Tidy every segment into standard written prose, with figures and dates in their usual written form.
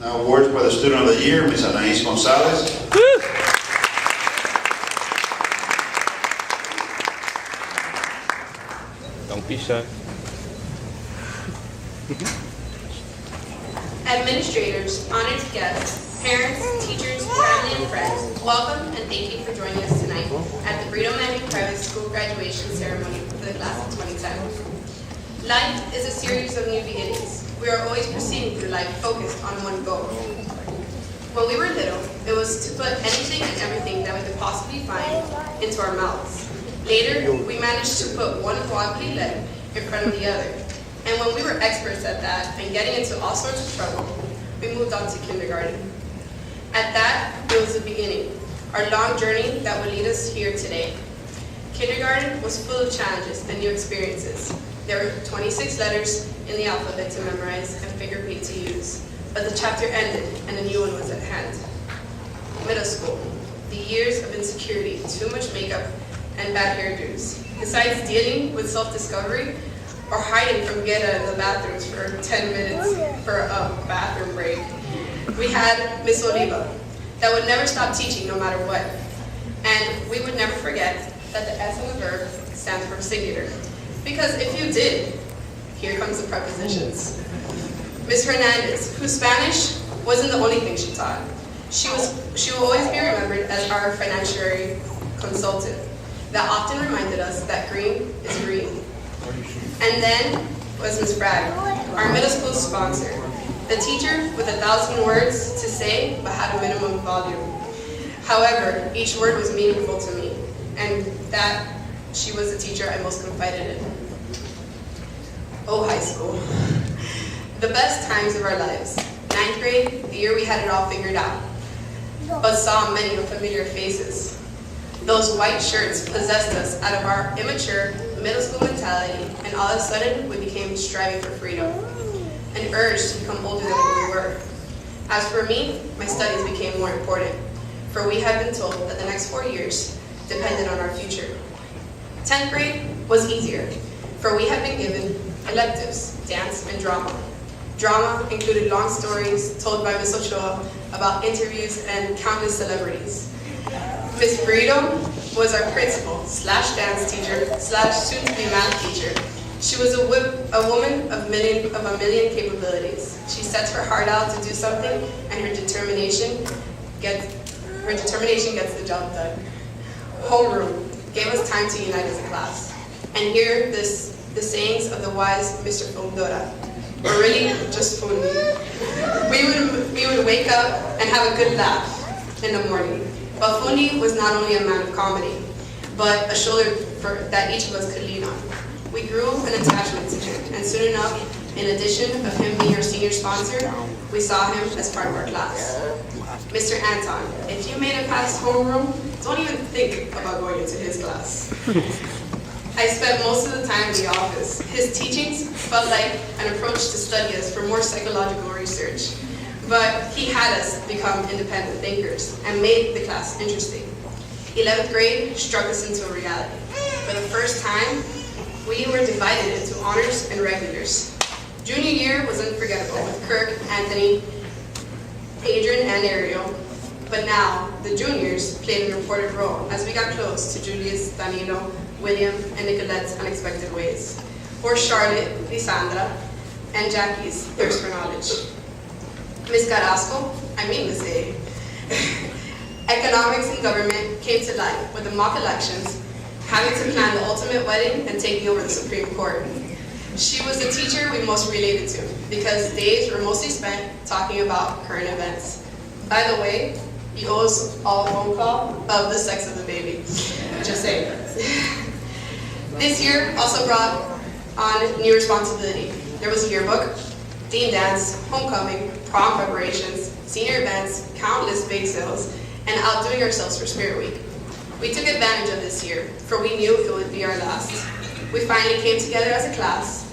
Now awards for the Student of the Year, Ms. Anais Gonzalez. Don't be shy. Administrators, honored guests, parents, teachers, family, and friends, welcome and thank you for joining us tonight at the Brito Manning Private School graduation ceremony for the class of 2010. Life is a series of new beginnings. We are always proceeding through life focused on one goal. When we were little, it was to put anything and everything that we could possibly find into our mouths. Later, we managed to put one wobbly leg in front of the other. And when we were experts at that and getting into all sorts of trouble, we moved on to kindergarten. At that, it was the beginning, our long journey that would lead us here today. Kindergarten was full of challenges and new experiences. There were 26 letters in the alphabet to memorize and fingerprint to use. But the chapter ended and a new one was at hand. Middle school, the years of insecurity, too much makeup, and bad hairdos. Besides dealing with self-discovery or hiding from Geta in the bathrooms for 10 minutes for a bathroom break, we had Miss Oliva that would never stop teaching no matter what. And we would never forget that the S in the verb stands for singular. Because if you did, here comes the prepositions. Miss Hernandez, whose Spanish wasn't the only thing she taught. She will always be remembered as our financiary consultant that often reminded us that green is green. And then was Miss Bragg, our middle school sponsor, the teacher with 1,000 words to say but had a minimum volume. However, each word was meaningful to me, and that she was the teacher I most confided in. Oh, high school. The best times of our lives. 9th grade, the year we had it all figured out, but saw many unfamiliar faces. Those white shirts possessed us out of our immature middle school mentality, and all of a sudden we became striving for freedom, an urge to become older than we were. As for me, my studies became more important, for we had been told that the next 4 years depended on our future. 10th grade was easier, for we had been given electives, dance and drama. Drama included long stories told by Miss Ochoa about interviews and countless celebrities. Miss Brito was our principal slash dance teacher slash soon-to-be math teacher. She was a woman of a million capabilities. She sets her heart out to do something, and her determination gets the job done. Homeroom gave us time to unite as a class and hear the sayings of the wise Mr. Fundora, or really just Fundi. We would wake up and have a good laugh in the morning. But Fundi was not only a man of comedy, but a shoulder that each of us could lean on. We grew an attachment to him, and soon enough, in addition of him being our senior sponsor, we saw him as part of our class. Mr. Anton, if you made it past homeroom, don't even think about going into his class. I spent most of the time in the office. His teachings felt like an approach to study us for more psychological research. But he had us become independent thinkers and made the class interesting. 11th grade struck us into a reality. For the first time, we were divided into honors and regulars. Junior year was unforgettable with Kirk, Anthony, Adrian, and Ariel. But now, the juniors played an important role as we got close to Julius, Danilo, William, and Nicolette's unexpected ways, or Charlotte, Lisandra, and Jackie's thirst for knowledge. Miss Carrasco, Miss A. Economics and government came to life with the mock elections, having to plan the ultimate wedding and taking over the Supreme Court. She was the teacher we most related to because days were mostly spent talking about current events. By the way, he owes all phone call of the sex of the baby. Just saying. This year also brought on new responsibility. There was a yearbook, dean dance, homecoming, prom preparations, senior events, countless bake sales, and outdoing ourselves for Spirit Week. We took advantage of this year, for we knew it would be our last. We finally came together as a class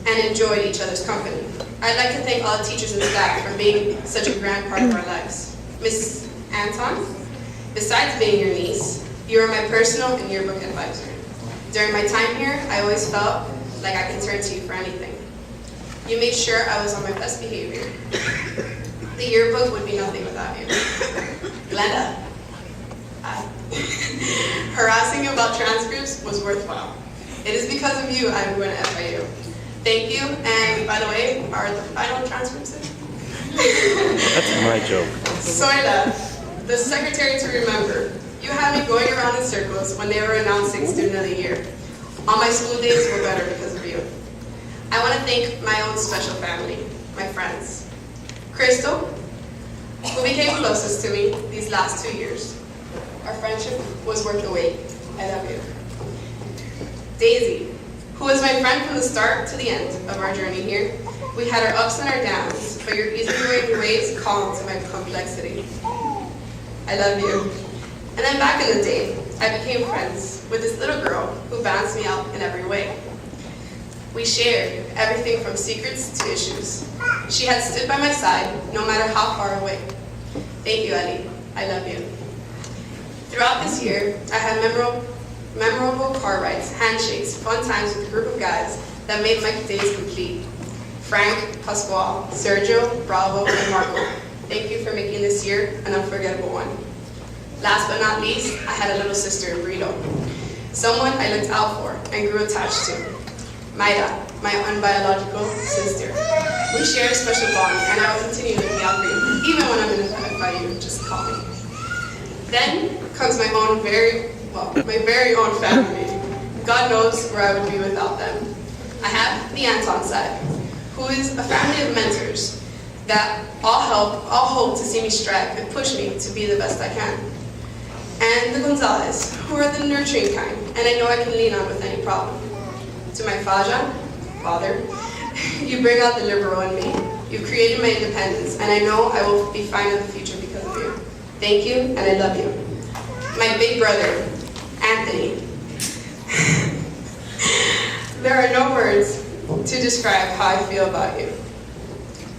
and enjoyed each other's company. I'd like to thank all the teachers and staff for being such a grand part of our lives. Miss Anton, besides being your niece, you are my personal and yearbook advisor. During my time here, I always felt like I could turn to you for anything. You made sure I was on my best behavior. The The yearbook would be nothing without you. Glenda. Hi. Harassing you about transcripts was worthwhile. It is because of you I'm going to FIU. Thank you, and by the way, are the final transcripts in? That's my joke. Soila, the secretary to remember. You had me going around in circles when they were announcing Student of the Year. All my school days were better because of you. I want to thank my own special family, my friends. Crystal, who became closest to me these last 2 years. Our friendship was worth the wait. I love you. Daisy, who was my friend from the start to the end of our journey here. We had our ups and our downs, but your easygoing ways calmed to my complexity. I love you. And then back in the day, I became friends with this little girl who balanced me out in every way. We shared everything from secrets to issues. She had stood by my side no matter how far away. Thank you, Ellie. I love you. Throughout this year, I had memorable car rides, handshakes, fun times with a group of guys that made my days complete. Frank, Pasquale, Sergio, Bravo, and Marco, thank you for making this year an unforgettable one. Last but not least, I had a little sister in Brito, someone I looked out for and grew attached to. Maida, my unbiological sister. We share a special bond, and I will continue looking out for you, even when I'm in a FIU, just call me. Then comes my very own family. God knows where I would be without them. I have the Anton side, who is a family of mentors that all hope to see me strive and push me to be the best I can. And the Gonzalez, who are the nurturing kind, and I know I can lean on with any problem. To my father, you bring out the liberal in me. You've created my independence, and I know I will be fine in the future because of you. Thank you, and I love you. My big brother, Anthony. There are no words to describe how I feel about you.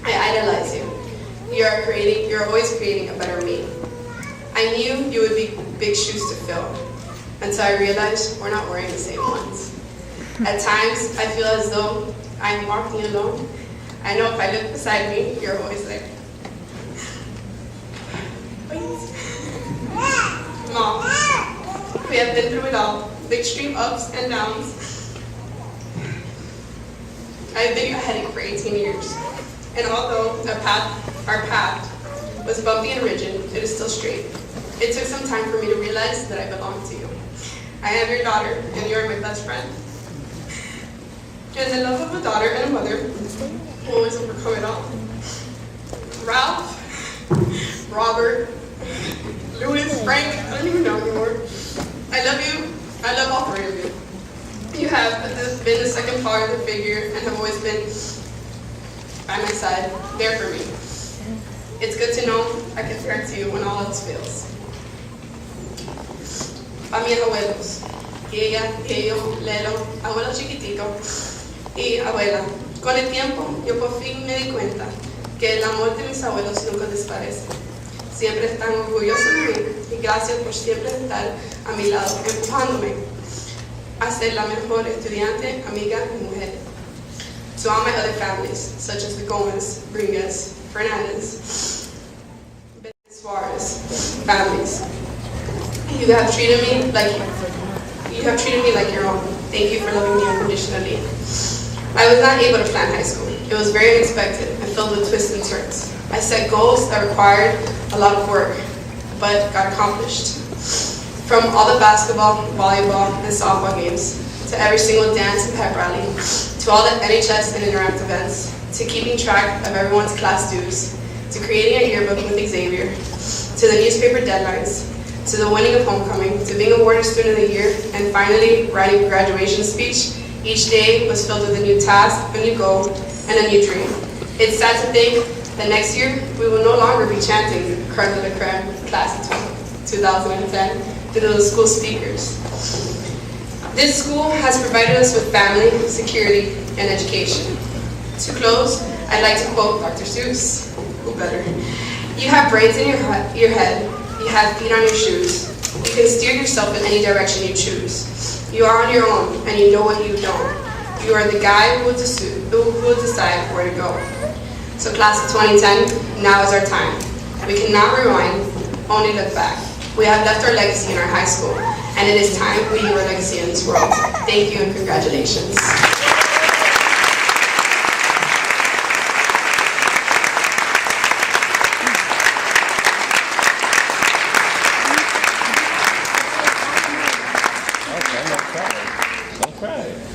I idolize you. You're always creating a better me. I knew you would be big shoes to fill, until I realized we're not wearing the same ones. At times, I feel as though I'm walking alone. I know if I look beside me, you're always there. Mom, we have been through it all, the extreme ups and downs. I've been your headache for 18 years, and although our path was bumpy and rigid, it is still straight. It took some time for me to realize that I belong to you. I am your daughter, and you are my best friend. And the love of a daughter and a mother will always overcome it all. Ralph, Robert, Louis, Frank, I don't even know anymore. I love you. I love all three of you. You have been the second father figure and have always been by my side, there for me. It's good to know I can turn to you when all else fails. A mis abuelos, ellos, Lelo, abuelo chiquitito y abuela. Con el tiempo, yo por fin me di cuenta que el amor de mis abuelos nunca desaparece. Siempre están orgullosos de mí y gracias por siempre estar a mi lado, empujándome a ser la mejor estudiante, amiga y mujer. To all my other families, such as the Gomez, Bringas, Fernandez, Suarez families, you have treated me like your own. Thank you for loving me unconditionally. I was not able to plan high school. It was very unexpected and filled with twists and turns. I set goals that required a lot of work, but got accomplished. From all the basketball, volleyball, and softball games, to every single dance and pep rally, to all the NHS and Interact events, to keeping track of everyone's class dues, to creating a yearbook with Xavier, to the newspaper deadlines, to the winning of homecoming, to being awarded Student of the Year, and finally writing a graduation speech. Each day was filled with a new task, a new goal, and a new dream. It's sad to think that next year we will no longer be chanting Crème de la Crème, class of 2010, to those school speakers. This school has provided us with family, security, and education. To close, I'd like to quote Dr. Seuss. Who better? You have brains in your head, you have feet on your shoes. You can steer yourself in any direction you choose. You are on your own, and you know what you don't. You are the guy who will decide where to go. So class of 2010, now is our time. We cannot rewind, only look back. We have left our legacy in our high school, and it is time we leave our legacy in this world. Thank you and congratulations. Okay, don't cry. Don't cry.